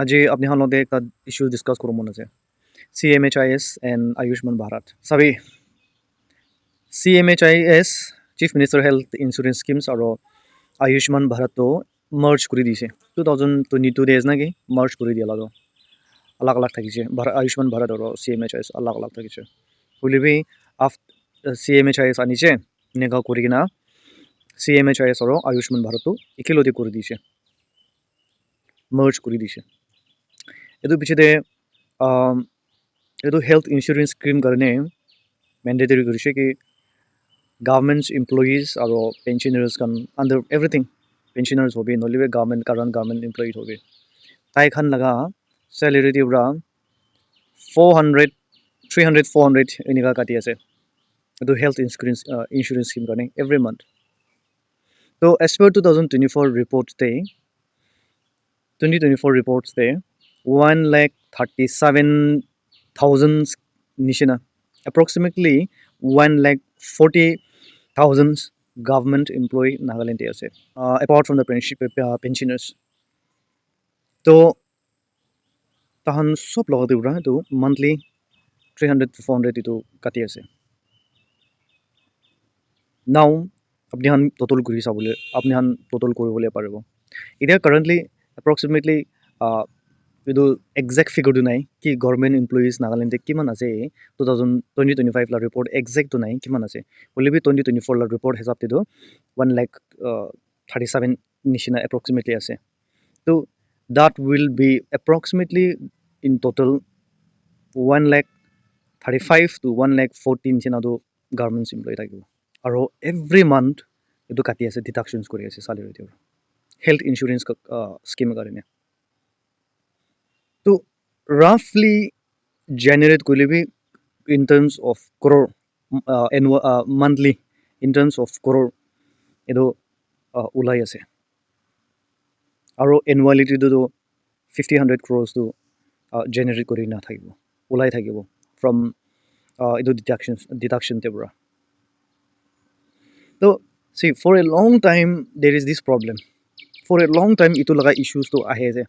আজি আপনি হালতে একটা ইস্যু ডিসকাস করব মনে আছে CMHIS and Ayushman Bharat. Sabi CMHIS Chief Minister Health Insurance Schemes আৰু Ayushman Bharat to merge কৰি দিছে 2022 days নাকি merge কৰি দিয়া লাগো अलग अलग থাকিছে Ayushman Bharat আৰু CMHIS अलग अलग থাকিছে বুলিবি CMHIS আনিছে নেগা কৰি কিনা CMHIS আৰু Ayushman Bharat to একেলগে কৰি দিছে merge কৰি দিছে এটো পিছতে এটো হেল্থ ইন্স্যুৰেন্স স্কিম কাৰণে mandatory কৰিছে কি government employees আৰু pensioners kan under everything pensioners hobi nolibe government employee hobi tai khan laga salary tibra 400 300 400 enika kati ase etu health insurance scheme kane every month so as per 2024 report te 2024 reports te 1,37,000 nishina approximately 1,40,000 government employee Nagaland ase apart from the pensioners so tahan sob logot dibra to monthly 300 to 400 itu kati ase now apni han total kuri sabole apni han total koribole paribo ida currently approximately edu exact figure du nai ki government employees Nagaland te kiman ase 2025 la report exact tu nai kiman ase bolibi 2024 la report hesab te do 1,37 nishina approximately ase so that will be approximately in total 1,35 to 1,14 nishina do government employee thakibo aro every month edu kati ase deductions kori ase salary te health insurance scheme karone to roughly generate kolibi in terms of crore monthly in terms of crore edo ulai ase aro annuality do 50-100 crores to generate kori na thakibo ulai thakibo from edo deduction te bra so see for a long time there is this problem for a long time itu laga issues to ahe je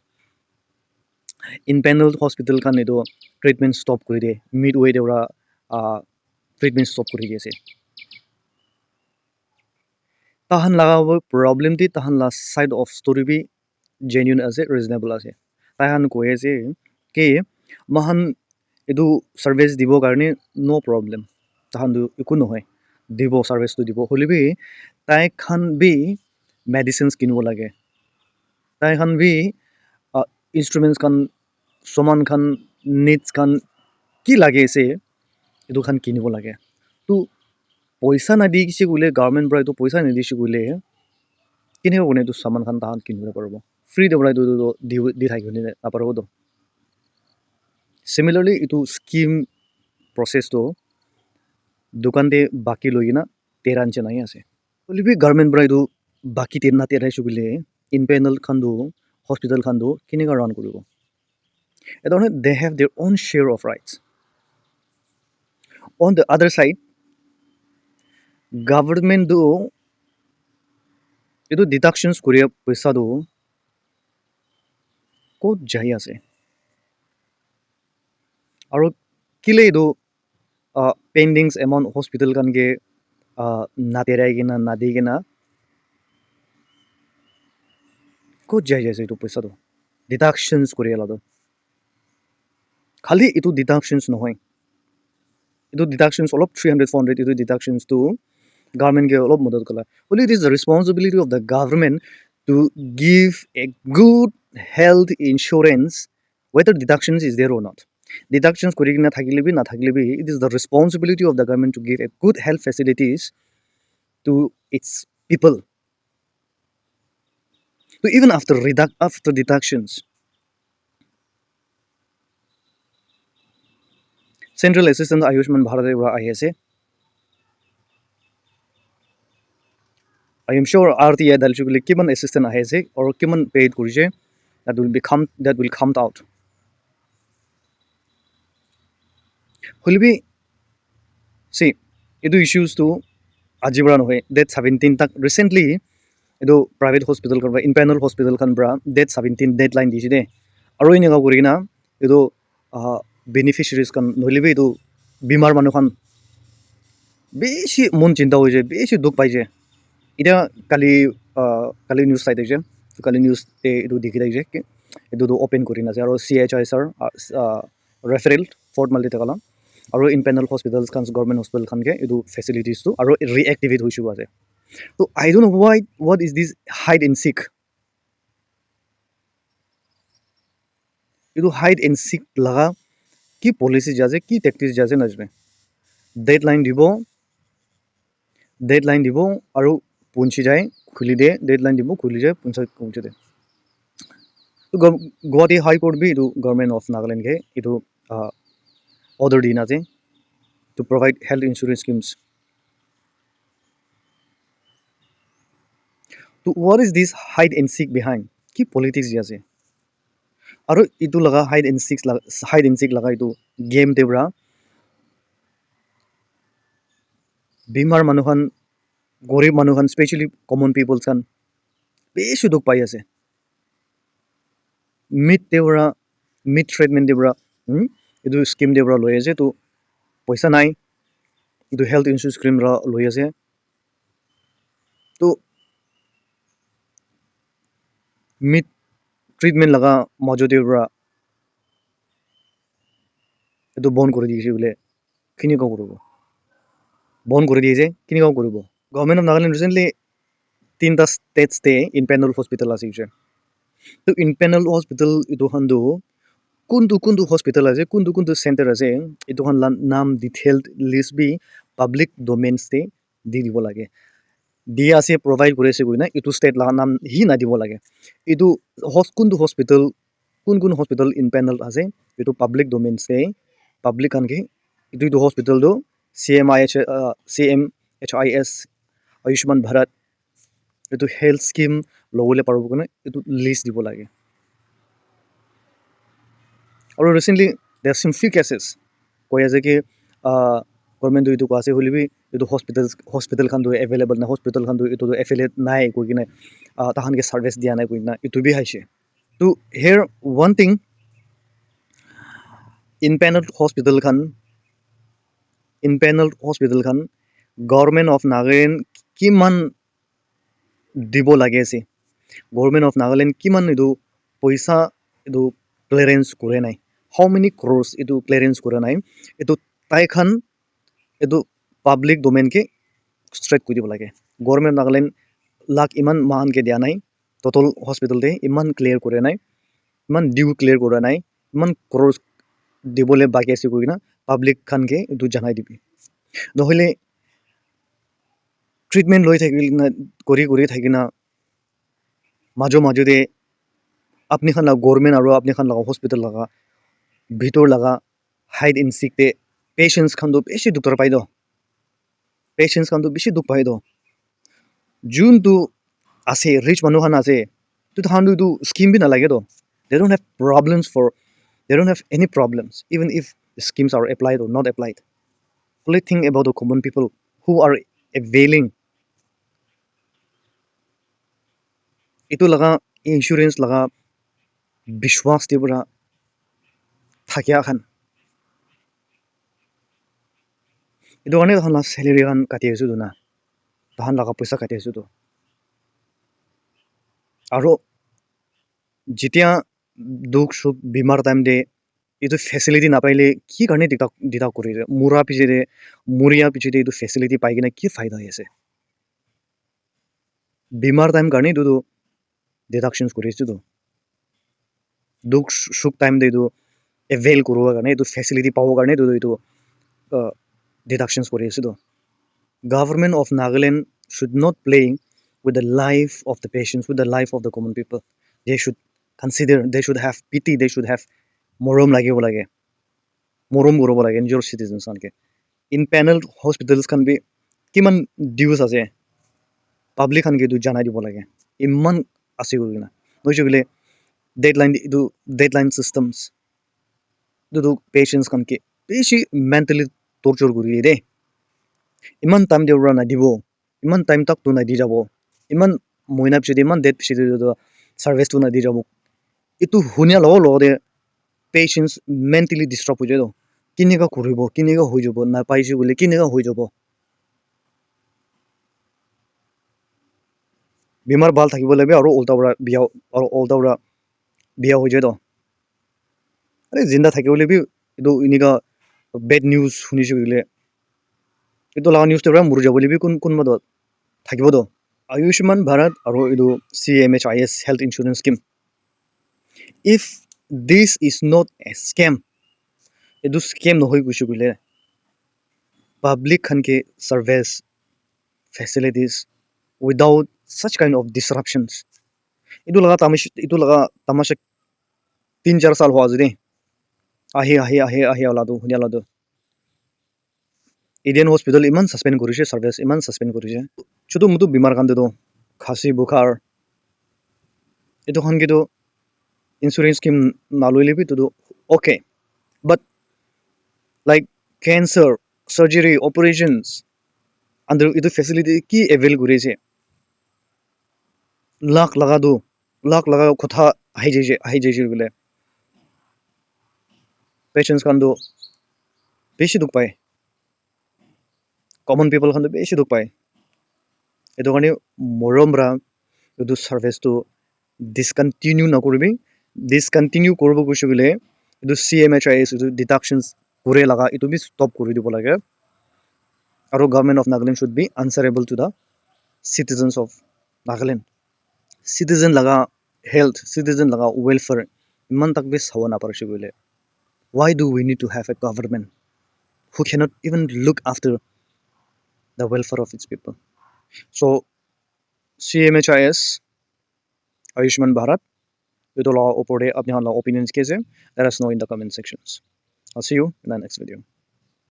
in panel hospital kan edo treatment stop kori de midway de ora treatment stop kori ase tahan laga problem ti tahan la side of story bi genuine ase reasonable ase tahan koi ase ke mahan edu service dibo karne no problem tahan du iku no hoy dibo service tu dibo holibi tai khan bi medicines kinbo lage tai khan bi instruments kan saman khan needs kan ki lage ase edu khan kinibo lage tu paisa na di kisi gule government bra edu paisa na di kisi gule kinibo bone edu saman khan tahan kinibo parbo free de bra edu di thakibone na parbo do similarly edu scheme process to dukan de baki loina teran che nai ase olibi government bra edu baki terna terai sugule in panel khan do hospital khan do kiniga run koribo edone they have their own share of rights on the other side government do edu deductions korea paisa do ko jai ase aro kile edu pendings amount hospital kan ge na terai gina na di gina ko jai ase edu paisa do deductions korea la do khali edu deductions no hoy edu deductions all of 300-400 edu deductions to government ge all of madad kala only it is the responsibility of the government to give a good health insurance whether deductions is there or not deductions korigina thakile na thakile it is the responsibility of the government to give a good health facilities to its people so even after deductions central assistance Ayushman Bharat ahi ase I am sure RTI dalchugule kiman assistant ahe ase or kiman paid kurise that will come out holbi see edu issues to ajibra no hoy that 17 tak recently edu private hospital kan in panel hospital kan bra date 17 deadline disi de আৰু এনেকুৱা কৰি কিনা এইটো beneficiaries kan নহ'লে এইটো বেমাৰ মানুহ খান বেছি মন চিন্তা হৈ যায় বেছি দুখ পাই যায় এতিয়া কালি নিউজ চাই থাকিছে কালি নিউজ এইটো দেখি থাকিছে কি এইটো অপেন কৰি নাছে আৰু Cmhis ৰেফাৰেল ফৰ্ট মাল্টি থাকালা আৰু ইনপেনেল হস্পিটেলছ খান গভৰ্ণমেণ্ট হস্পিটেল খানকে এইটো ফেচিলিটিজটো আৰু ৰিএক্টিভেট হৈছোঁ আছে তো I don't know what is this hide and seek এইটো হাইড এণ্ড চিক লগা কি পলিচি যাছে কি টেকটিক্স যাছে নাজানে ডেডলাইন দিব আৰু পুঞ্চি যায় খুলি দিয়ে ডেডলাইন দিব খুলি যায় পুঞ্চি দিয়ে গুৱাহাটী হাই কোৰ্ট বি এইটো গভৰ্ণমেণ্ট অফ নাগালেণ্ডকে এইটো অৰ্ডাৰ দি নাছে to provide health insurance schemes তো what is this hide and seek behind কি পলিটিক্স আছে আৰু এইটো লগা হাইড এণ্ড চিক লগা এইটো গেম দেউৰা বেমাৰ মানুহ খান গৰীব মানুহ খান স্পেচিয়েলি কমন পিপলছ খান বেছি দুখ পাই আছে মিড ট্ৰিটমেণ্ট দেউৰা এইটো স্কিম দেউৰা লৈ আছে তো পইচা নাই এইটো হেল্থ ইঞ্চুৰেঞ্চ স্কিম লৈ আছে তো মিড ট্ৰিটমেণ্ট লগা মাজতে এইটো বন্ধ কৰি দিছে বোলে কেনেকুৱা কৰিব বন্ধ কৰি দিয়েছে কেনেকুৱা কৰিব গভৰ্ণমেণ্ট অফ নাগালেণ্ড ৰিচেণ্টলি 3টা ষ্টেটছতে ইনপেনেল হস্পিটেল আছে তো ইনপেনেল হস্পিটেল এইটো খানটো কোনটো হস্পিটেল আছে কোনটো চেণ্টাৰ আছে এইটো খান নাম ডিটেইলড লিষ্ট বি পাব্লিক ডমেইনছতে দি দিব লাগে দি আছে প্ৰভাইড কৰি আছে গৈ না এইটো ষ্টেট লগা নাম সি নাদিব লাগে এইটো কোনটো হস্পিটেল কোন হস্পিটেল ইনপেনেল আছে এইটো পাব্লিক ডমেইনছতে পাব্লিক খানকে এইটো হস্পিটেলটো Cmhis Ayushman Bharat এইটো হেল্থ স্কিম ল'বলৈ পাৰিব কাৰণে এইটো লিষ্ট দিব লাগে আৰু ৰিচেণ্টলি দেৰ চিম ফিউ কেছেছ কৈ আছে কি গভৰ্ণমেণ্টটো এইটো কৈ আছে হ'লেবি এইটো হস্পিটেল খানটো এভেইলেবল নাই হস্পিটেল খানটো এইটো এফিলিয়েট নাই কৈ কিনে তাহানকে ছাৰ্ভিচ দিয়া নাই কৈ কিনে এইটো বি আহিছে তো here one thing empanel hospital খান গভৰ্ণমেণ্ট অফ নাগালেণ্ড কিমান দিব লাগে আছে গভৰ্ণমেণ্ট অফ নাগালেণ্ড কিমান এইটো পইচা এইটো ক্লিয়াৰেঞ্চ কৰে নাই হাউ মেনি ক্ৰ'ৰ্ছ এইটো ক্লিয়াৰেঞ্চ কৰা নাই এইটো তাইখান এইটো পাব্লিক ডমেইনকে ষ্ট্ৰেট কৰি দিব লাগে গভৰ্ণমেণ্ট অফ নাগালেণ্ড লাখ ইমান মানকে দিয়া নাই ট'টেল হস্পিটেলতে ইমান ক্লিয়াৰ কৰা নাই ইমান ডিউ ক্লিয়াৰ কৰা নাই ইমান ক্ৰ'ৰ্ছ দিবলৈ বাকী আছে কৈ কিনে পাব্লিক খানকে এইটো জনাই দিবি নহ'লে ট্ৰিটমেণ্ট লৈ কৰি থাকি না মাজতে আপুনি খান লগা গভৰ্ণমেণ্ট আৰু আপুনি খান লগা হস্পিটেল লগা ভিতৰ লগা হাইড এণ্ড চিকতে পেচেণ্টছ খানটো বেছি দুখ পাই দ যোনটো আছে ৰিচ মানুহ খান আছে তো তাহাঁতো এইটো স্কিম বি নালাগে দ they don't have any problems even if schemes are applied or not applied only think about the common people who are availing itu laga insurance laga বিশ্বাস দিবৰা থাকিয়া খান এইটো কাৰণে তাহান চেলেৰি খান কাটি আছো না তাহান লগা পইচা কাটি আছো তো আৰু যেতিয়া দুখ সুখ বেমাৰ টাইম দে এইটো ফেচিলিটি নাপাইলে কি কাৰণে দিতা কৰি মৰিয়া পিছতে এইটো ফেচিলিটি পাই কিনে কি ফাইদা হৈ আছে বেমাৰ টাইম কাৰণে এইটো ডিডাকশ্যনছ কৰি আছো তো দুখ সুখ টাইম দে এইটো এভেইল কৰিব কাৰণে এইটো ফেচিলিটি পাবৰ কাৰণে এইটো ডিডাকশ্যনছ কৰি আছো তো government of Nagaland should not play with the life of the patients, with the life of the common people. They should consider, they should have pity, they should have morom lagibo lage. Morom gorobo lage নিজৰ citizens anke. In panel hospitals can be kiman dues ase. Public anke du janai dibo lage. Imman ase gurina. Noise bile deadline systems. Du patients kanke beshi mentally torture guri de. ইমান time Deorah নাদিব ইমান time তাকটো Nadi যাব ইমান মইনা পিছতে ইমান date পিছতে ছাৰ্ভিচটো নাদি যাব itu hunia lo de patients mentally disturb ho jai do kinika koribo kinika hoi jabo na paisi bole kinika hoi jabo bimar bal thakibo lebe aro ulta bra biya ho jai do are jinda thakibo lebi itu inika bad news hunise bile itu la news te bra mur jabo lebi kun ma do thakibo do Ayushman Bharat aro itu Cmhis health insurance scheme. If this is not a scam, itu scam no hoi kuchu bile public khan ke service facilities without such kind of disruptions. Itu laga tamasha 3-4 साल हुआ जदे ahi aladu huni aladu Indian hospital iman suspend korise service iman suspend korise chutu mutu bimar kan do khasi bukhar itu khan ke do insurance scheme na loile bi to okay but like cancer surgery operations under itu facility ki avail korise lakh laga kotha ahi jeje bile patients kan do beshi duk pai common people khan do beshi duk pai etu kani morom ra etu service to discontinue na koribi discontinue koribo koise bile etu Cmhis etu deductions kore laga etu bi stop kori dibo lage aro government of Nagaland should be answerable to the citizens of Nagaland citizen laga health citizen laga welfare iman tak bi sawa na parche bile why do we need to have a government who cannot even look after the welfare of its people so Cmhis Ayushman Bharat itu law opore apni hala opinions kese let us know in the comment sections I'll see you in the next video